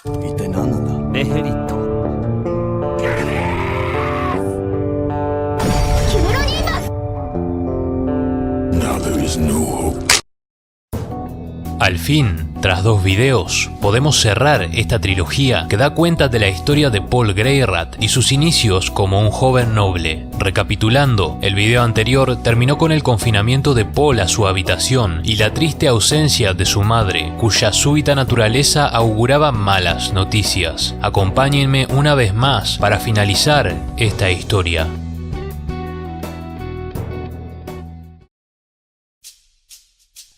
一体何なんだ。メヘリット。Now there is no hope. Al fin, tras 2 videos, podemos cerrar esta trilogía que da cuenta de la historia de Paul Greyrat y sus inicios como un joven noble. Recapitulando, el video anterior terminó con el confinamiento de Paul a su habitación y la triste ausencia de su madre, cuya súbita naturaleza auguraba malas noticias. Acompáñenme una vez más para finalizar esta historia.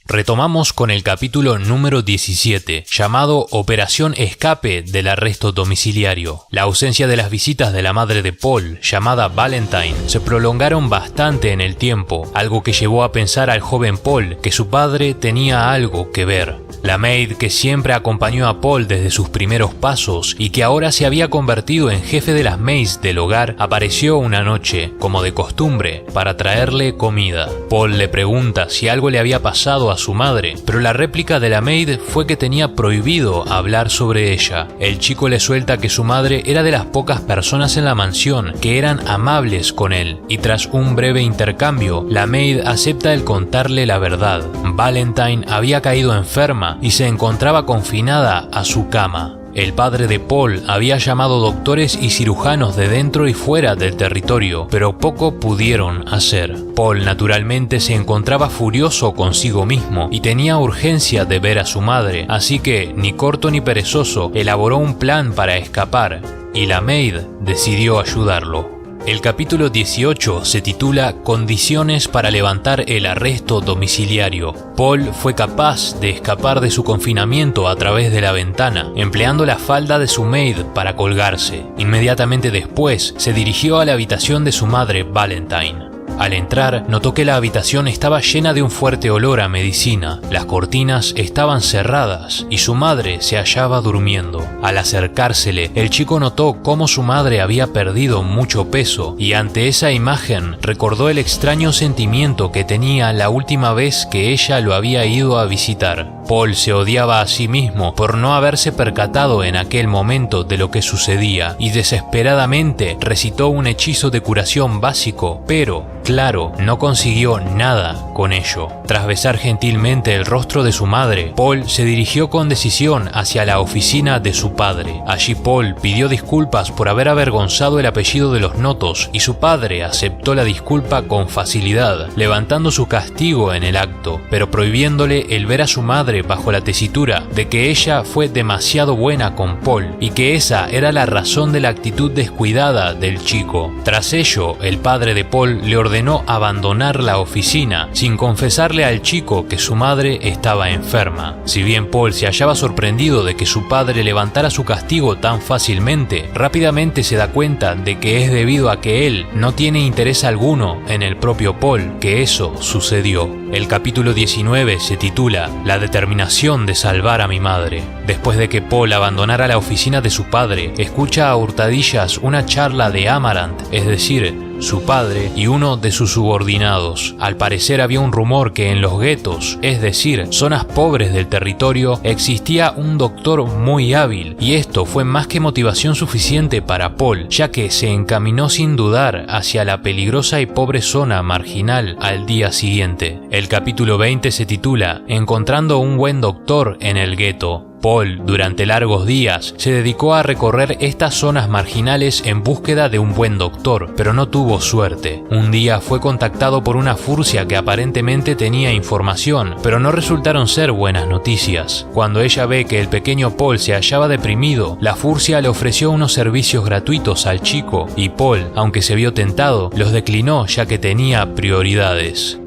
Retomamos con el capítulo número 17, llamado Operación Escape del Arresto Domiciliario. La ausencia de las visitas de la madre de Paul, llamada Valentine, se prolongaron bastante en el tiempo, algo que llevó a pensar al joven Paul que su padre tenía algo que ver. La maid que siempre acompañó a Paul desde sus primeros pasos y que ahora se había convertido en jefe de las maids del hogar, apareció una noche, como de costumbre, para traerle comida. Paul le pregunta si algo le había pasado a su madre, pero la réplica de la maid fue que tenía prohibido hablar sobre ella. El chico le suelta que su madre era de las pocas personas en la mansión que eran amables con él, y tras un breve intercambio, la maid acepta el contarle la verdad. Valentine había caído enferma y se encontraba confinada a su cama. El padre de Paul había llamado doctores y cirujanos de dentro y fuera del territorio, pero poco pudieron hacer. Paul naturalmente se encontraba furioso consigo mismo y tenía urgencia de ver a su madre, así que, ni corto ni perezoso, elaboró un plan para escapar, y la maid decidió ayudarlo. El capítulo 18 se titula Condiciones para levantar el arresto domiciliario. Paul fue capaz de escapar de su confinamiento a través de la ventana, empleando la falda de su maid para colgarse. Inmediatamente después, se dirigió a la habitación de su madre, Valentine. Al entrar, notó que la habitación estaba llena de un fuerte olor a medicina. Las cortinas estaban cerradas y su madre se hallaba durmiendo. Al acercársele, el chico notó cómo su madre había perdido mucho peso y ante esa imagen recordó el extraño sentimiento que tenía la última vez que ella lo había ido a visitar. Paul se odiaba a sí mismo por no haberse percatado en aquel momento de lo que sucedía y desesperadamente recitó un hechizo de curación básico, pero, claro, no consiguió nada con ello. Tras besar gentilmente el rostro de su madre, Paul se dirigió con decisión hacia la oficina de su padre. Allí Paul pidió disculpas por haber avergonzado el apellido de los Notos y su padre aceptó la disculpa con facilidad, levantando su castigo en el acto, pero prohibiéndole el ver a su madre bajo la tesitura de que ella fue demasiado buena con Paul y que esa era la razón de la actitud descuidada del chico. Tras ello, el padre de Paul le ordenó abandonar la oficina sin confesarle al chico que su madre estaba enferma. Si bien Paul se hallaba sorprendido de que su padre levantara su castigo tan fácilmente, rápidamente se da cuenta de que es debido a que él no tiene interés alguno en el propio Paul que eso sucedió. El capítulo 19 se titula La determinación de salvar a mi madre. Después de que Paul abandonara la oficina de su padre, escucha a hurtadillas una charla de Amarant, es decir, su padre y uno de sus subordinados. Al parecer había un rumor que en los guetos, es decir, zonas pobres del territorio, existía un doctor muy hábil, y esto fue más que motivación suficiente para Paul, ya que se encaminó sin dudar hacia la peligrosa y pobre zona marginal al día siguiente. El capítulo 20 se titula Encontrando un buen doctor en el gueto. Paul, durante largos días, se dedicó a recorrer estas zonas marginales en búsqueda de un buen doctor, pero no tuvo suerte. Un día fue contactado por una furcia que aparentemente tenía información, pero no resultaron ser buenas noticias. Cuando ella ve que el pequeño Paul se hallaba deprimido, la furcia le ofreció unos servicios gratuitos al chico, y Paul, aunque se vio tentado, los declinó ya que tenía prioridades.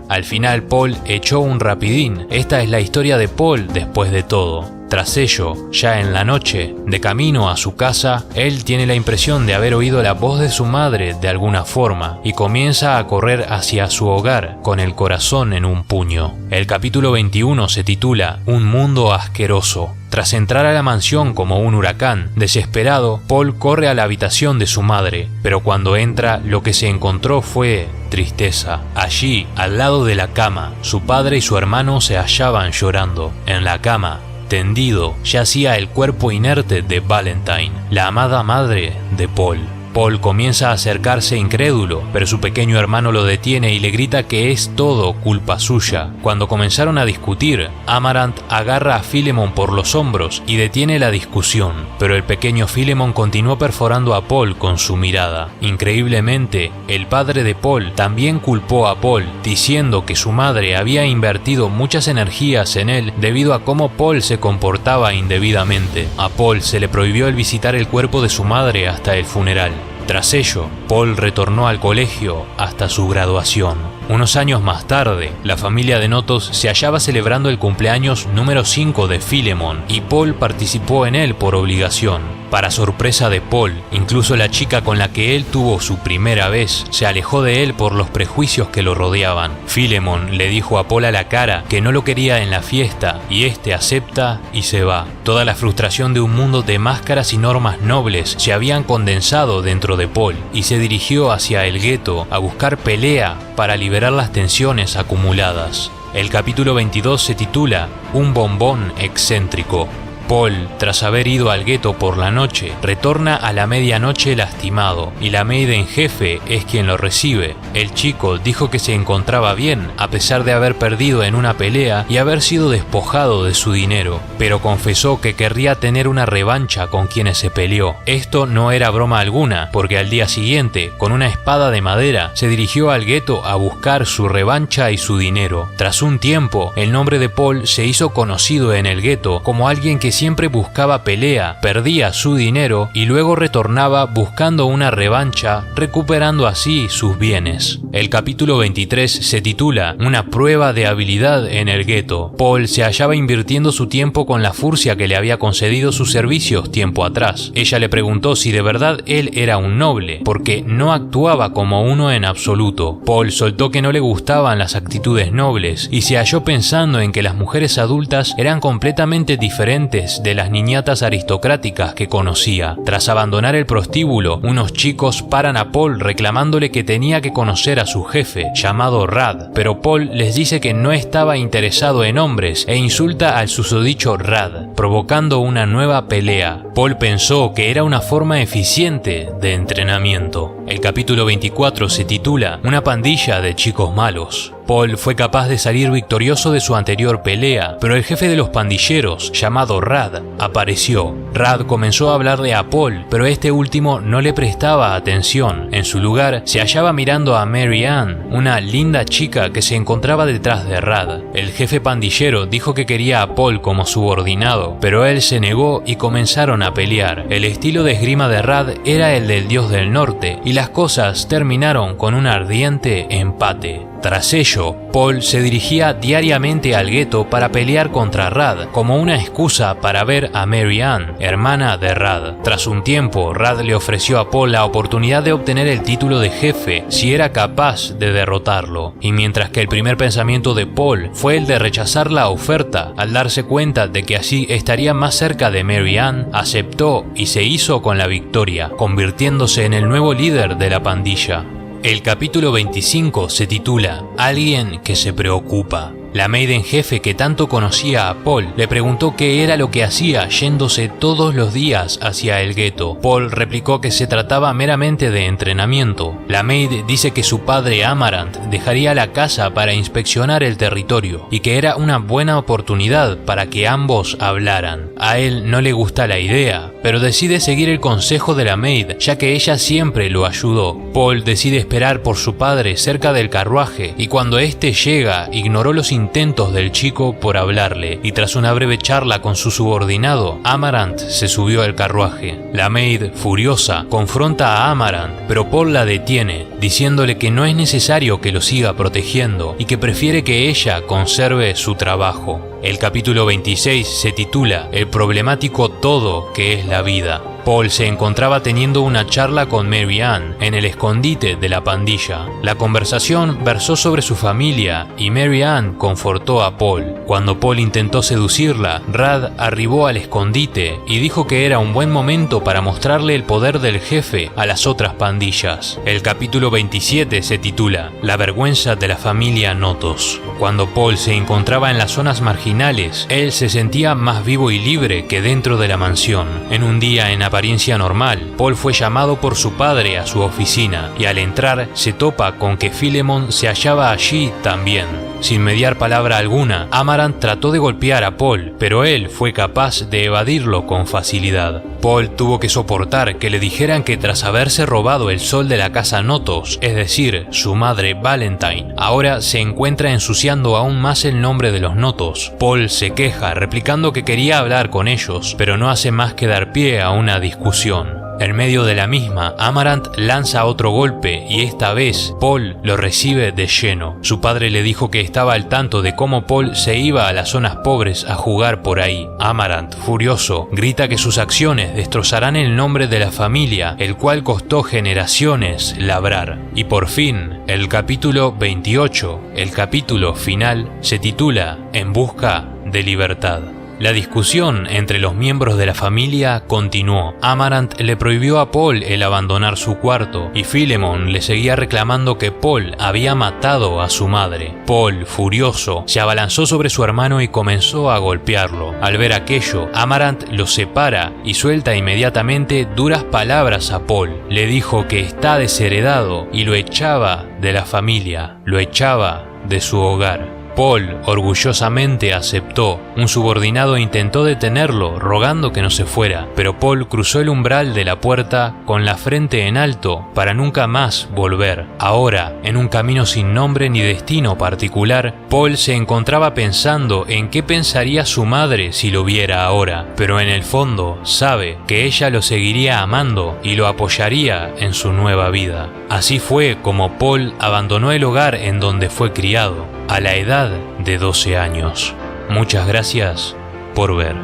Al final Paul echó un rapidín. Esta es la historia de Paul después de todo. Tras ello, ya en la noche, de camino a su casa, él tiene la impresión de haber oído la voz de su madre de alguna forma y comienza a correr hacia su hogar con el corazón en un puño. El capítulo 21 se titula Un mundo asqueroso. Tras entrar a la mansión como un huracán, desesperado, Paul corre a la habitación de su madre, pero cuando entra lo que se encontró fue tristeza. Allí, al lado de la cama, su padre y su hermano se hallaban llorando. En la cama, tendido, yacía el cuerpo inerte de Valentine, la amada madre de Paul. Paul comienza a acercarse incrédulo, pero su pequeño hermano lo detiene y le grita que es todo culpa suya. Cuando comenzaron a discutir, Amaranth agarra a Philemon por los hombros y detiene la discusión, pero el pequeño Philemon continuó perforando a Paul con su mirada. Increíblemente, el padre de Paul también culpó a Paul, diciendo que su madre había invertido muchas energías en él debido a cómo Paul se comportaba indebidamente. A Paul se le prohibió el visitar el cuerpo de su madre hasta el funeral. Tras ello, Paul retornó al colegio hasta su graduación. Unos años más tarde, la familia de Notos se hallaba celebrando el cumpleaños número 5 de Philemon y Paul participó en él por obligación. Para sorpresa de Paul, incluso la chica con la que él tuvo su primera vez se alejó de él por los prejuicios que lo rodeaban. Philemon le dijo a Paul a la cara que no lo quería en la fiesta y este acepta y se va. Toda la frustración de un mundo de máscaras y normas nobles se habían condensado dentro de Paul y se dirigió hacia el gueto a buscar pelea para liberar las tensiones acumuladas. El capítulo 22 se titula Un bombón excéntrico. Paul, tras haber ido al gueto por la noche, retorna a la medianoche lastimado y la maid en jefe es quien lo recibe. El chico dijo que se encontraba bien a pesar de haber perdido en una pelea y haber sido despojado de su dinero, pero confesó que querría tener una revancha con quienes se peleó. Esto no era broma alguna, porque al día siguiente, con una espada de madera, se dirigió al gueto a buscar su revancha y su dinero. Tras un tiempo, el nombre de Paul se hizo conocido en el gueto como alguien que siempre buscaba pelea, perdía su dinero y luego retornaba buscando una revancha, recuperando así sus bienes. El capítulo 23 se titula Una prueba de habilidad en el gueto. Paul se hallaba invirtiendo su tiempo con la furcia que le había concedido sus servicios tiempo atrás. Ella le preguntó si de verdad él era un noble, porque no actuaba como uno en absoluto. Paul soltó que no le gustaban las actitudes nobles y se halló pensando en que las mujeres adultas eran completamente diferentes de las niñatas aristocráticas que conocía. Tras abandonar el prostíbulo, unos chicos paran a Paul reclamándole que tenía que conocer a su jefe, llamado Rad, pero Paul les dice que no estaba interesado en hombres e insulta al susodicho Rad, provocando una nueva pelea. Paul pensó que era una forma eficiente de entrenamiento. El capítulo 24 se titula Una pandilla de chicos malos. Paul fue capaz de salir victorioso de su anterior pelea, pero el jefe de los pandilleros, llamado Rad, apareció. Rad comenzó a hablarle a Paul, pero este último no le prestaba atención. En su lugar, se hallaba mirando a Mary Ann, una linda chica que se encontraba detrás de Rad. El jefe pandillero dijo que quería a Paul como subordinado, pero él se negó y comenzaron a pelear. El estilo de esgrima de Rad era el del dios del norte, y las cosas terminaron con un ardiente empate. Tras ello, Paul se dirigía diariamente al gueto para pelear contra Rad, como una excusa para ver a Mary Ann, hermana de Rad. Tras un tiempo, Rad le ofreció a Paul la oportunidad de obtener el título de jefe si era capaz de derrotarlo, y mientras que el primer pensamiento de Paul fue el de rechazar la oferta, al darse cuenta de que así estaría más cerca de Mary Ann, aceptó y se hizo con la victoria, convirtiéndose en el nuevo líder de la pandilla. El capítulo 25 se titula Alguien que se preocupa. La maid en jefe que tanto conocía a Paul le preguntó qué era lo que hacía yéndose todos los días hacia el gueto. Paul replicó que se trataba meramente de entrenamiento. La maid dice que su padre Amaranth dejaría la casa para inspeccionar el territorio y que era una buena oportunidad para que ambos hablaran. A él no le gusta la idea, pero decide seguir el consejo de la maid ya que ella siempre lo ayudó. Paul decide esperar por su padre cerca del carruaje y cuando éste llega ignoró los intentos del chico por hablarle y tras una breve charla con su subordinado, Amaranth se subió al carruaje. La maid, furiosa, confronta a Amaranth, pero Paul la detiene, diciéndole que no es necesario que lo siga protegiendo y que prefiere que ella conserve su trabajo. El capítulo 26 se titula El problemático todo que es la vida. Paul se encontraba teniendo una charla con Mary Ann en el escondite de la pandilla. La conversación versó sobre su familia y Mary Ann confortó a Paul. Cuando Paul intentó seducirla, Rad arribó al escondite y dijo que era un buen momento para mostrarle el poder del jefe a las otras pandillas. El capítulo 27 se titula La vergüenza de la familia Notos. Cuando Paul se encontraba en las zonas marginales, él se sentía más vivo y libre que dentro de la mansión. En un día en apariencia normal, Paul fue llamado por su padre a su oficina y al entrar se topa con que Philemon se hallaba allí también. Sin mediar palabra alguna, Amaranth trató de golpear a Paul, pero él fue capaz de evadirlo con facilidad. Paul tuvo que soportar que le dijeran que tras haberse robado el sol de la casa Notos, es decir, su madre Valentine, ahora se encuentra ensuciando aún más el nombre de los Notos. Paul se queja, replicando que quería hablar con ellos, pero no hace más que dar pie a una discusión. En medio de la misma, Amaranth lanza otro golpe y esta vez Paul lo recibe de lleno. Su padre le dijo que estaba al tanto de cómo Paul se iba a las zonas pobres a jugar por ahí. Amaranth, furioso, grita que sus acciones destrozarán el nombre de la familia, el cual costó generaciones labrar. Y por fin, el capítulo 28, el capítulo final, se titula En busca de libertad. La discusión entre los miembros de la familia continuó. Amaranth le prohibió a Paul el abandonar su cuarto y Philemon le seguía reclamando que Paul había matado a su madre. Paul, furioso, se abalanzó sobre su hermano y comenzó a golpearlo. Al ver aquello, Amaranth lo separa y suelta inmediatamente duras palabras a Paul. Le dijo que está desheredado y lo echaba de la familia, lo echaba de su hogar. Paul orgullosamente aceptó. Un subordinado intentó detenerlo, rogando que no se fuera, pero Paul cruzó el umbral de la puerta con la frente en alto para nunca más volver. Ahora, en un camino sin nombre ni destino particular, Paul se encontraba pensando en qué pensaría su madre si lo viera ahora, pero en el fondo sabe que ella lo seguiría amando y lo apoyaría en su nueva vida. Así fue como Paul abandonó el hogar en donde fue criado, a la edad de 12 años. Muchas gracias por ver.